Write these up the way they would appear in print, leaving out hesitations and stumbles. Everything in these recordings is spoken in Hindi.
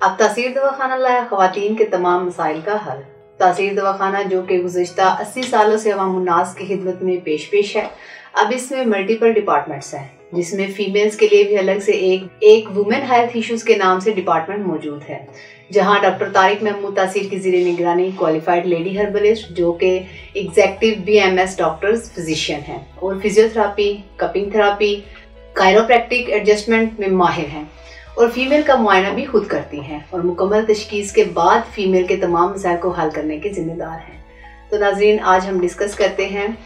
अब तासीर दवाखाना लाया ख़वातीन के तमाम मसाइल का हल। तासीर दवाखाना जो कि गुज़िश्ता 80 सालों से अवामुन्नास की खिदमत में पेश है। अब इसमें मल्टीपल डिपार्टमेंट्स हैं, जिसमें फीमेल्स के लिए भी अलग से एक वुमेन हेल्थ इश्यूज के नाम से डिपार्टमेंट मौजूद है, जहां डॉक्टर तारिक महमूद तासीर की ज़ेरे निगरानी क्वालिफाइड लेडी हर्बलिस्ट जो कि एग्जेक्टिव BMS डॉक्टर्स फिजिशियन हैं और physiotherapy, cupping therapy, chiropractic adjustment में माहिर हैं और फीमेल का मुआयना भी खुद करती हैं और मुकम्मल तशखीस के बाद फीमेल के तमाम मसाइल को हल करने के जिम्मेदार हैं। तो नाज़रीन, आज हम डिस्कस करते हैं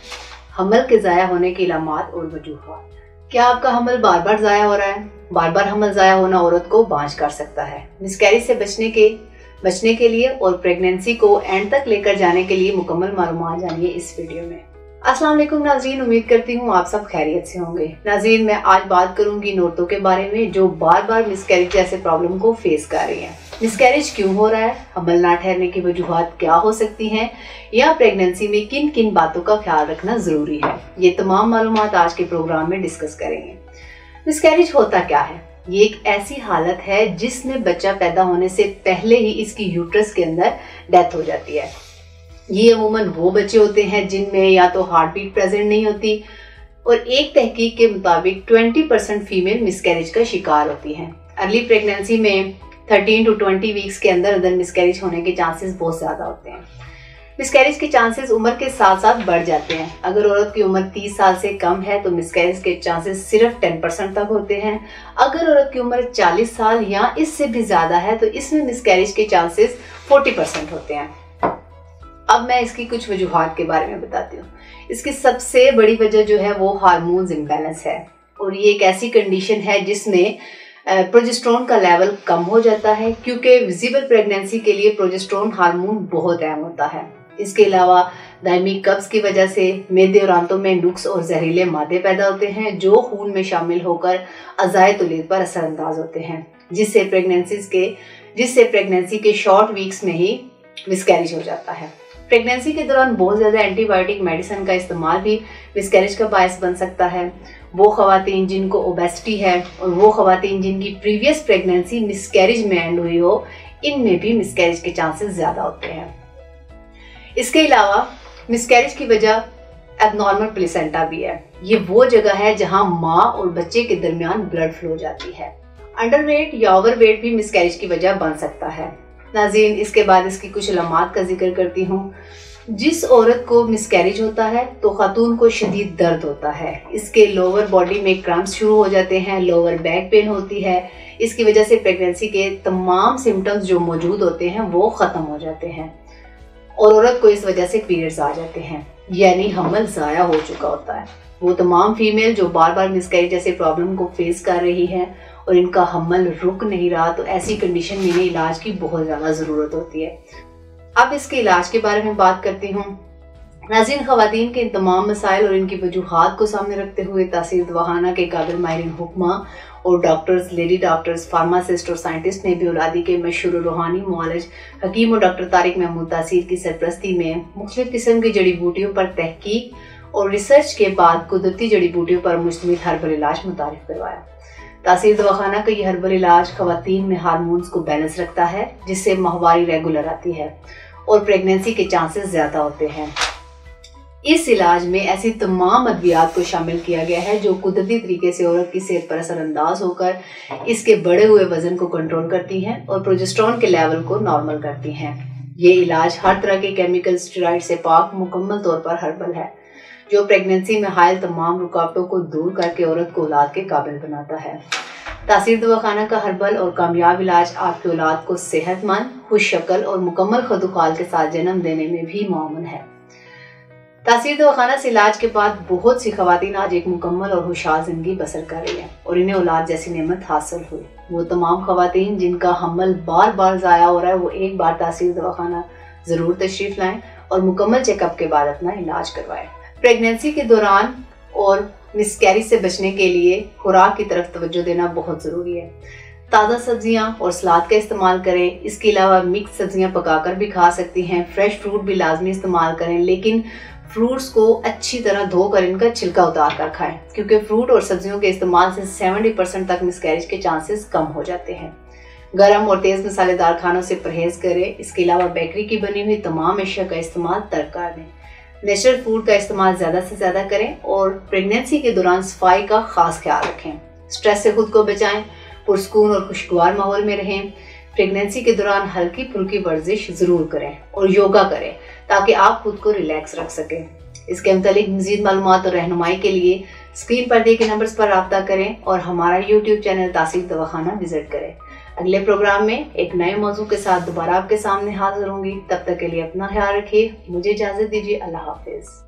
हमल के ज़ाया होने की इलामात और वजूहात। क्या आपका हमल बार बार ज़ाया हो रहा है? बार बार हमल ज़ाया होना औरत को बांझ कर सकता है। मिसकैरेज से बचने के लिए और प्रेगनेंसी को एंड तक लेकर जाने के लिए मुकम्मल मालूमात जानिए इस वीडियो में। अस्सलाम वालेकुम नाज़रीन, उम्मीद करती हूँ आप सब खैरियत से होंगे। नाज़रीन, मैं आज बात करूंगी इन औरतों के बारे में जो बार बार मिसकैरेज जैसे प्रॉब्लम को फेस कर रही हैं। मिसकैरेज क्यों हो रहा है, हमल ना ठहरने की वजूहात क्या हो सकती हैं, या प्रेगनेंसी में किन किन बातों का ख्याल रखना जरूरी है, ये तमाम मालूमात आज के प्रोग्राम में डिस्कस करेंगे। मिसकैरेज होता क्या है? ये एक ऐसी हालत है जिसमें बच्चा पैदा होने से पहले ही इसकी यूट्रस के अंदर डेथ हो जाती है। ये अमूमन वो बच्चे होते हैं जिनमें या तो हार्ट बीट प्रेजेंट नहीं होती और एक तहकीक के मुताबिक 20% फीमेल मिसकैरेज का शिकार होती हैं। अर्ली प्रेगनेंसी में 13 to 20 वीक्स के अंदर मिसकैरेज होने के चांसेस बहुत ज़्यादा होते हैं। मिसकैरेज के चांसेस उम्र के साथ साथ बढ़ जाते हैं। अगर औरत की उम्र 30 साल से कम है तो मिसकैरेज के चांसेस सिर्फ 10% तक होते हैं। अगर औरत की उम्र 40 साल या इससे भी ज़्यादा है तो इसमें मिसकैरेज के चांसेस 40% होते हैं। अब मैं इसकी कुछ वजूहात के बारे में बताती हूँ। इसकी सबसे बड़ी वजह जो है वो हार्मोन्स इम्बैलेंस है और ये एक ऐसी कंडीशन है जिसमें प्रोजेस्टेरोन का लेवल कम हो जाता है, क्योंकि विजिबल प्रेगनेंसी के लिए प्रोजेस्टेरोन हार्मोन बहुत अहम होता है। इसके अलावा दायमी कब्ज की वजह से मैदे और आंतों में नुक्स और जहरीले मादे पैदा होते हैं जो खून में शामिल होकर अज़ाए तौलीद पर असरअंदाज होते हैं, जिससे प्रेगनेंसी के शॉर्ट वीक्स में ही मिसकैरेज हो जाता है। प्रेगनेंसी के दौरान बहुत ज़्यादा एंटीबायोटिक मेडिसिन का इस्तेमाल भी मिसकैरेज का बायस बन सकता है। वो ख़वातीन जिनको ओबेसिटी है और वो ख़वातीन जिनकी प्रीवियस प्रेगनेंसी मिसकैरेज में एंड हुई हो, इनमें भी मिसकैरेज के चांसेस ज़्यादा होते हैं। इसके अलावा मिसकैरेज की वजह एबनॉर्मल प्लेसेंटा भी है। ये वो जगह है जहाँ माँ और बच्चे के दरमियान ब्लड फ्लो जाती है। अंडरवेट या ओवरवेट भी मिसकैरेज की वजह बन सकता है। नाज़रीन, इसके बाद इसकी कुछ अलामात का जिक्र करती हूँ। जिस औरत को मिसकैरेज होता है तो खातून को शदीद दर्द होता है। इसके लोअर बॉडी में क्रैम्प्स शुरू हो जाते हैं, लोअर बैक पेन होती है। इसकी वजह से प्रेगनेंसी के तमाम सिम्टम्स जो मौजूद होते हैं वो ख़त्म हो जाते हैं और औरत को इस वजह से पीरियड्स आ जाते हैं, यानी हमल ज़ाया हो चुका होता है। वो तमाम फीमेल जो बार बार मिसकैरेज जैसे प्रॉब्लम को फेस कर रही हैं और इनका हमल रुक नहीं रहा, तो ऐसी कंडीशन में इन्हें इलाज की बहुत ज़्यादा ज़रूरत होती है। अब इसके इलाज के बारे में बात करती हूँ। नाज़रीन, ख़वातीन के इन तमाम मसाइल और इनकी वजूहात को सामने रखते हुए तासीर दवाखाना के काबिल माहिरीन हुक्मा और डॉक्टर्स, लेडी डॉक्टर्स, फार्मासिस्ट और साइंटिस्ट ने भी औलादी के मशहूर रूहानी मुआलिज हकीम और डॉक्टर तारिक महमूद तासीर की सरपरस्ती में मुख्तलिफ किस्म की जड़ी बूटियों पर तहकीक और रिसर्च के बाद कुदरती जड़ी बूटियों पर मुश्तमिल हर्बल इलाज मुतारिफ करवाया। तासीर दवाखाना का ये हर्बल इलाज ख़वातीन में हार्मोन्स को बैलेंस रखता है, जिससे माहवारी रेगुलर आती है और प्रेगनेंसी के चांसेस ज़्यादा होते हैं। इस इलाज में ऐसी तमाम अद्वियात को शामिल किया गया है जो कुदरती तरीके से औरत की सेहत पर असरअंदाज होकर इसके बढ़े हुए वजन को कंट्रोल करती हैं और प्रोजेस्टेरोन के लेवल को नॉर्मल करती हैं। ये इलाज हर तरह के केमिकल स्टेरॉइड से पाक मुकम्मल तौर पर हर्बल है, जो प्रेगनेंसी में हायल तमाम रुकावटों को दूर करके औरत को औलाद के काबिल बनाता है। तासीर दवाखाना का हर्बल और कामयाब इलाज आपकी औलाद को सेहतमंद, खुश शक्ल और मुकम्मल खुदुखाल के साथ जन्म देने में भी मामून है। तासीर दवाखाना से इलाज के बाद बहुत सी ख़वातीन आज एक मुकम्मल और खुशहाल जिंदगी बसर कर रही हैं और इन्हें औलाद जैसी नेमत हासिल हुई। वो तमाम ख़वातीन जिनका हमल बार बार ज़ाया हो रहा है वो एक बार तासीर दवाखाना ज़रूर तशरीफ़ लाएं और मुकम्मल चेकअप के बाद अपना इलाज करवाएं। प्रेगनेंसी के दौरान और मिसकैरेज से बचने के लिए खुराक की तरफ तवज्जो देना बहुत ज़रूरी है। ताज़ा सब्जियां और सलाद का इस्तेमाल करें। इसके अलावा मिक्स सब्जियां पकाकर भी खा सकती हैं। फ्रेश फ्रूट भी लाजमी इस्तेमाल करें, लेकिन फ्रूट्स को अच्छी तरह धोकर इनका छिलका उतार कर खाएं, क्योंकि फ्रूट और सब्जियों के इस्तेमाल से 70% तक मिसकैरेज के चांसेस कम हो जाते हैं। गरम और तेज मसालेदार खानों से परहेज करें। इसके अलावा बेकरी की बनी हुई तमाम अशिया का इस्तेमाल तर्क कर दें। नेचुरल फूड का इस्तेमाल ज़्यादा से ज़्यादा करें और प्रेगनेंसी के दौरान सफाई का खास ख्याल रखें। स्ट्रेस से खुद को बचाएं, पुरसकून और खुशगवार माहौल में रहें। प्रेगनेंसी के दौरान हल्की फुल्की वर्जिश ज़रूर करें और योगा करें ताकि आप खुद को रिलैक्स रख सकें। इसके मुतालिक मज़ीद मालूमात और रहनुमाई के लिए स्क्रीन पर दिए गए नंबर्स पर रब्ता करें और हमारा यूट्यूब चैनल तासीर दवाखाना विजिट करें। अगले प्रोग्राम में एक नए मौजू के साथ दोबारा आपके सामने हाजिर होंगी। तब तक के लिए अपना ख्याल रखिए। मुझे इजाज़त दीजिए। अल्लाह हाफिज़।